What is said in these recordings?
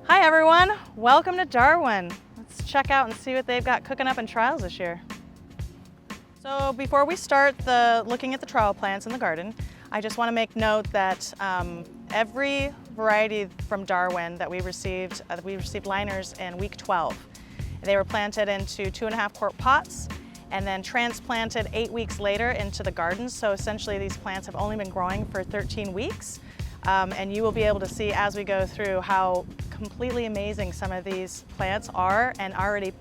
Hi everyone, welcome to Darwin. Let's check out and see what they've got cooking up in trials this year. So before we start looking at the trial plants in the garden, I just want to make note that every variety from Darwin that we received liners in week 12. They were planted into 2.5 quart pots and then transplanted 8 weeks later into the garden. So essentially these plants have only been growing for 13 weeks. And you will be able to see as we go through how completely amazing some of these plants are and already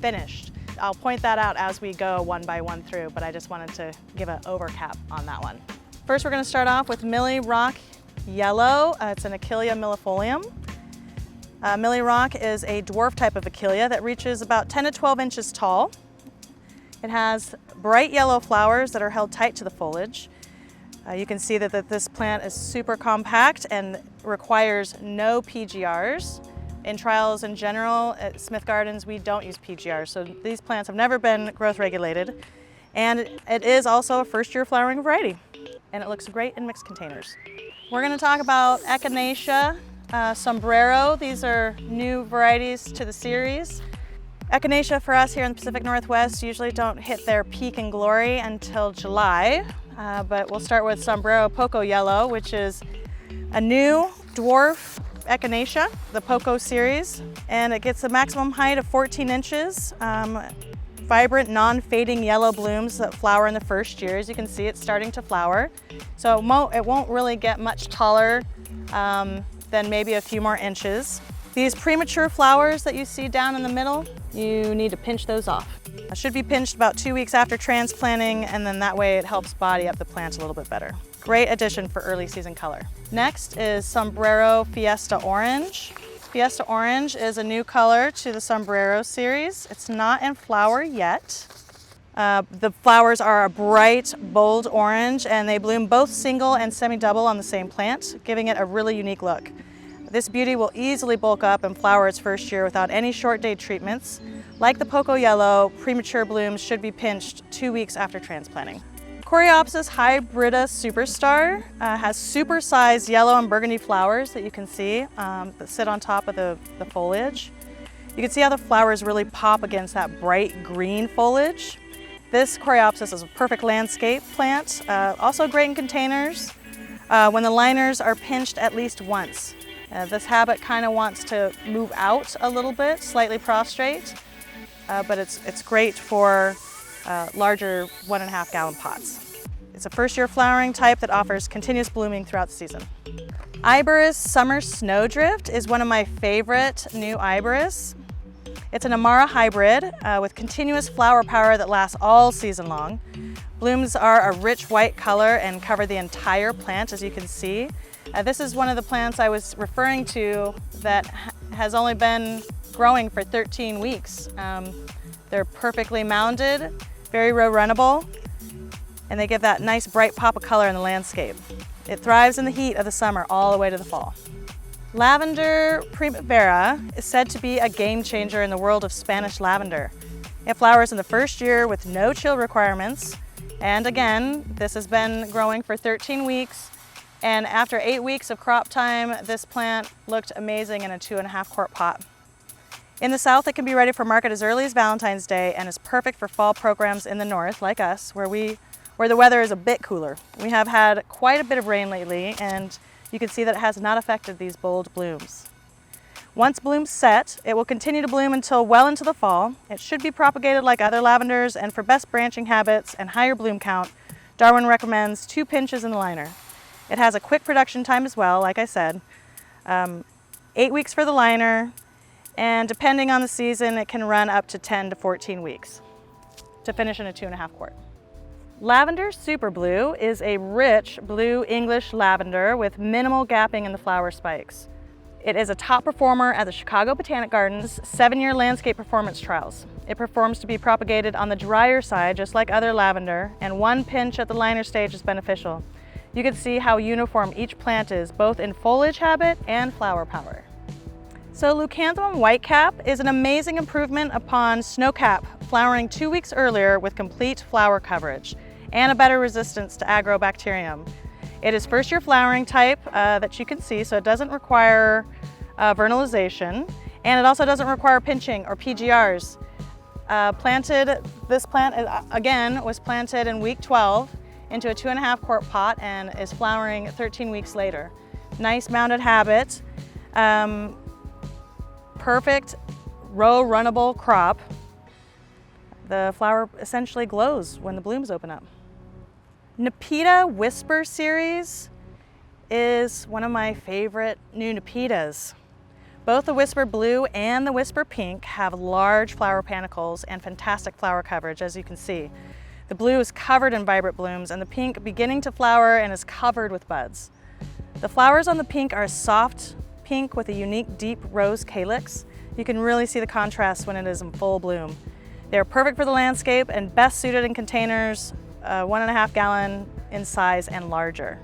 finished. I'll point that out as we go one by one through, but I just wanted to give an overcap on that one. First, we're going to start off with Millie Rock Yellow. It's an Achillea millefolium. Millie Rock is a dwarf type of Achillea that reaches about 10 to 12 inches tall. It has bright yellow flowers that are held tight to the foliage. You can see that this plant is super compact and requires no PGRs. In trials in general, at Smith Gardens, we don't use PGRs, so these plants have never been growth regulated. And it is also a first-year flowering variety, and it looks great in mixed containers. We're going to talk about Echinacea, Sombrero. These are new varieties to the series. Echinacea for us here in the Pacific Northwest usually don't hit their peak in glory until July. But we'll start with Sombrero Poco Yellow, which is a new dwarf Echinacea, the Poco series, and it gets a maximum height of 14 inches. Vibrant, non-fading yellow blooms that flower in the first year. As you can see, it's starting to flower. So it won't really get much taller than maybe a few more inches. These premature flowers that you see down in the middle, you need to pinch those off. It should be pinched about 2 weeks after transplanting, and then that way it helps body up the plant a little bit better. Great addition for early season color. Next is Sombrero Fiesta Orange. Fiesta Orange is a new color to the Sombrero series. It's not in flower yet. The flowers are a bright, bold orange, and they bloom both single and semi-double on the same plant, giving it a really unique look. This beauty will easily bulk up and flower its first year without any short day treatments. Like the Poco Yellow, premature blooms should be pinched 2 weeks after transplanting. Coreopsis hybrida superstar has super-sized yellow and burgundy flowers that you can see that sit on top of the foliage. You can see how the flowers really pop against that bright green foliage. This Coreopsis is a perfect landscape plant, also great in containers when the liners are pinched at least once. This habit kind of wants to move out a little bit, slightly prostrate, but it's great for larger 1.5 gallon pots. It's a first-year flowering type that offers continuous blooming throughout the season. Iberis Summer Snowdrift is one of my favorite new Iberis. It's an Amara hybrid with continuous flower power that lasts all season long. Blooms are a rich white color and cover the entire plant, as you can see. This is one of the plants I was referring to that has only been growing for 13 weeks. They're perfectly mounded, very row runnable, and they give that nice bright pop of color in the landscape. It thrives in the heat of the summer all the way to the fall. Lavender Primavera is said to be a game changer in the world of Spanish lavender. It flowers in the first year with no chill requirements, and again, this has been growing for 13 weeks. And after 8 weeks of crop time, this plant looked amazing in a 2.5 quart pot. In the south, it can be ready for market as early as Valentine's Day and is perfect for fall programs in the north, like us, where the weather is a bit cooler. We have had quite a bit of rain lately, and you can see that it has not affected these bold blooms. Once blooms set, it will continue to bloom until well into the fall. It should be propagated like other lavenders, and for best branching habits and higher bloom count, Darwin recommends 2 pinches in the liner. It has a quick production time as well, like I said. 8 weeks for the liner, and depending on the season, it can run up to 10 to 14 weeks to finish in a 2.5 quart. Lavender Super Blue is a rich blue English lavender with minimal gapping in the flower spikes. It is a top performer at the Chicago Botanic Gardens' 7-year landscape performance trials. It performs to be propagated on the drier side, just like other lavender, and 1 pinch at the liner stage is beneficial. You can see how uniform each plant is, both in foliage habit and flower power. So Leucanthemum whitecap is an amazing improvement upon snowcap, flowering 2 weeks earlier with complete flower coverage and a better resistance to agrobacterium. It is first-year flowering type that you can see, so it doesn't require vernalization, and it also doesn't require pinching or PGRs. This plant, again, was planted in week 12 into a 2.5 quart pot and is flowering 13 weeks later. Nice mounded habit, perfect row runnable crop. The flower essentially glows when the blooms open up. Nepeta Whisper series is one of my favorite new Nepetas. Both the Whisper Blue and the Whisper Pink have large flower panicles and fantastic flower coverage, as you can see. The blue is covered in vibrant blooms and the pink beginning to flower and is covered with buds. The flowers on the pink are soft pink with a unique deep rose calyx. You can really see the contrast when it is in full bloom. They are perfect for the landscape and best suited in containers 1.5 gallon in size and larger.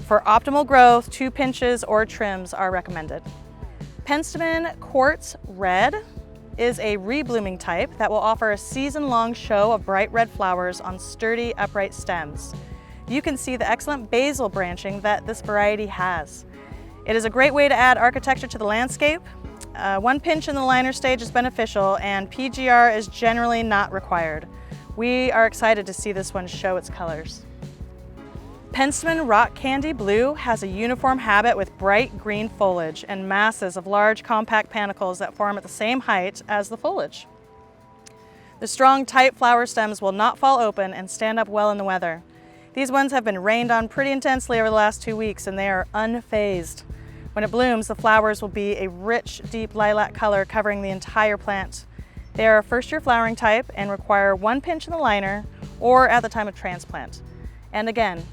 For optimal growth, 2 pinches or trims are recommended. Penmen Quartz Red is a reblooming type that will offer a season-long show of bright red flowers on sturdy, upright stems. You can see the excellent basal branching that this variety has. It is a great way to add architecture to the landscape. 1 pinch in the liner stage is beneficial and PGR is generally not required. We are excited to see this one show its colors. Penmen Rock Candy Blue has a uniform habit with bright green foliage and masses of large compact panicles that form at the same height as the foliage. The strong, tight flower stems will not fall open and stand up well in the weather. These ones have been rained on pretty intensely over the last 2 weeks and they are unfazed. When it blooms, the flowers will be a rich, deep lilac color covering the entire plant. They are a first-year flowering type and require 1 pinch in the liner or at the time of transplant. And again,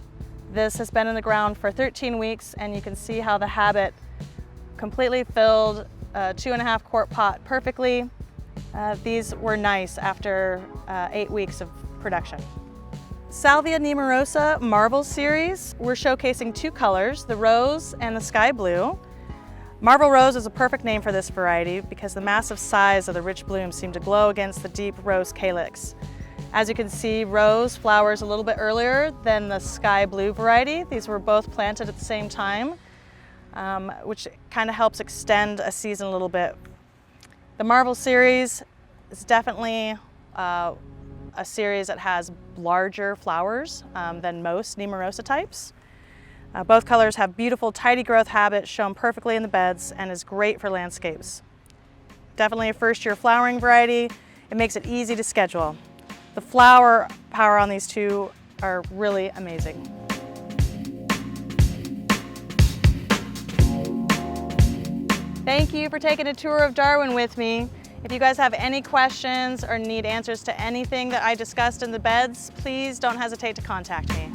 this has been in the ground for 13 weeks and you can see how the habit completely filled a 2.5 quart pot perfectly. These were nice after 8 weeks of production. Salvia nemorosa Marvel series, we're showcasing 2 colors, the rose and the sky blue. Marvel Rose is a perfect name for this variety because the massive size of the rich blooms seem to glow against the deep rose calyx. As you can see, rose flowers a little bit earlier than the sky blue variety. These were both planted at the same time, which kind of helps extend a season a little bit. The Marvel series is definitely a series that has larger flowers than most nemorosa types. Both colors have beautiful tidy growth habits shown perfectly in the beds and is great for landscapes. Definitely a first-year flowering variety. It makes it easy to schedule. The flower power on these 2 are really amazing. Thank you for taking a tour of Darwin with me. If you guys have any questions or need answers to anything that I discussed in the beds, please don't hesitate to contact me.